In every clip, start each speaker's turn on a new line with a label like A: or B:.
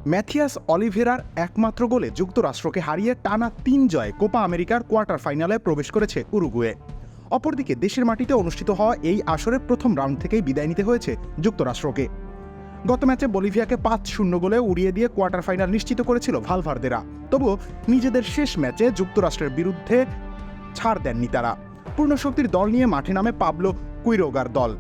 A: Matheus অলিভেরার একমাত্র গোলে যুক্তরাষ্ট্রকে হারিয়ে টানা ৩ জয়ে কোপা আমেরিকার কোয়ার্টার ফাইনালে প্রবেশ করেছে উরুগুয়ে। অপরদিকে দেশের মাটিতে অনুষ্ঠিত হওয়া এই আসরের প্রথম রাউন্ড থেকেই বিদায় নিতে হয়েছে যুক্তরাষ্ট্রকে। গত ম্যাচে বলিভিয়াকে ৫-০ গোলে উড়িয়ে দিয়ে কোয়ার্টার ফাইনাল নিশ্চিত করেছিল ভালভার্দেরা। তবুও নিজেদের শেষ ম্যাচে যুক্তরাষ্ট্রের বিরুদ্ধে ছাড় দেননি তারা। পূর্ণশক্তির দল নিয়ে মাঠে নামে পাবলো কুইরোগার দল।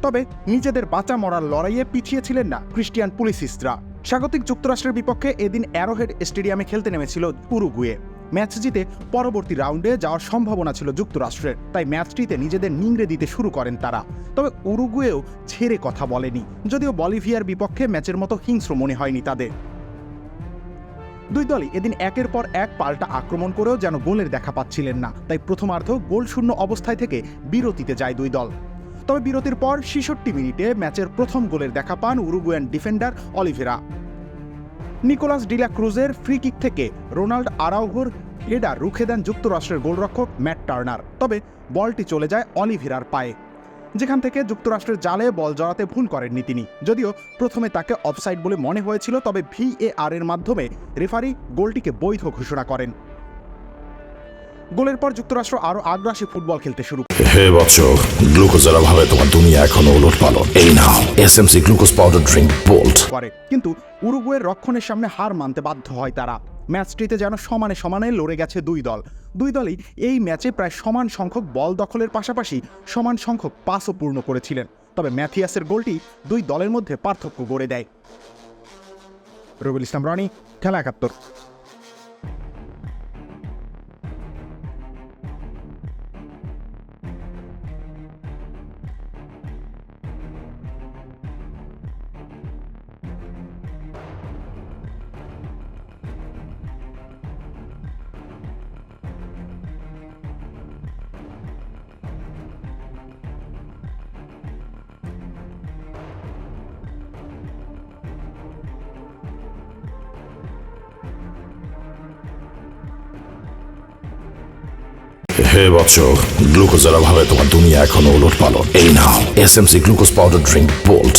A: তবে নিজেদের বাঁচা মরার লড়াইয়ে পিছিয়ে ছিলেন না ক্রিস্টিয়ান পুলিসিস্টরা। স্বাগতিক যুক্তরাষ্ট্রের বিপক্ষে এদিন অ্যারোহেড স্টেডিয়ামে খেলতে নেমেছিল উরুগুয়ে। ম্যাচ জিতে পরবর্তী রাউন্ডে যাওয়ার সম্ভাবনা ছিল যুক্তরাষ্ট্রের, তাই ম্যাচটিতে নিজেদের নিংড়ে দিতে শুরু করেন তারা। তবে উরুগুয়েও ছেড়ে কথা বলেনি, যদিও বলিভিয়ার বিপক্ষে ম্যাচের মতো হিংস্র মনে হয়নি তাদের। দুই দলই এদিন একের পর এক পাল্টা আক্রমণ করেও যেন গোলের দেখা পাচ্ছিলেন না, তাই প্রথমার্ধ গোলশূন্য অবস্থায় থেকে বিরতিতে যায় দুই দল। তবে বিরতির পর ৬৬ মিনিটে ম্যাচের প্রথম গোলের দেখা পান Uruguayan defender Olivera. Nicolas de la ক্রুজের ফ্রি কিক থেকে রোনাল্ড আরাউহোর হেডার রুখে দেন যুক্তরাষ্ট্রের গোলরক্ষক ম্যাট টার্নার। তবে বলটি চলে যায় অলিভেরার পায়ে, যেখান থেকে যুক্তরাষ্ট্রের জালে বল জড়াতে ভুল করেননি তিনি। যদিও প্রথমে তাকে অফসাইড বলে মনে হয়েছিল, তবে VAR এর মাধ্যমে রেফারি গোলটিকে বৈধ ঘোষণা করেন। গোলের পর যুক্তরাষ্ট্র আরও আগ্রাসী ফুটবল খেলতে শুরু করে।
B: হে বৎস, গ্লুকোজের অভাবে তোমার দুনিয়া এখনো ওলটপালট। এই নাও SMC glucose powder drink bolt.
A: কিন্তু উরুগুয়ের রক্ষণের সামনে হার মানতে বাধ্য হয় তারা। ম্যাচটিতে যেন সমানে সমানে লড়ে গেছে দুই দলই এই ম্যাচে প্রায় সমান সংখ্যক বল দখলের পাশাপাশি সমান সংখ্যক পাসও পূর্ণ করেছিলেন। তবে ম্যাথিয়াসের গোলটি দুই দলের মধ্যে পার্থক্য গড়ে দেয়। রবিউল ইসলাম রনি, খেলা ৭১।
B: হে বৎস, গ্লুকোজের অভাবে তোমার দুনিয়া এখনো ওলটপালট। এই নাও SMC glucose powder drink bolt.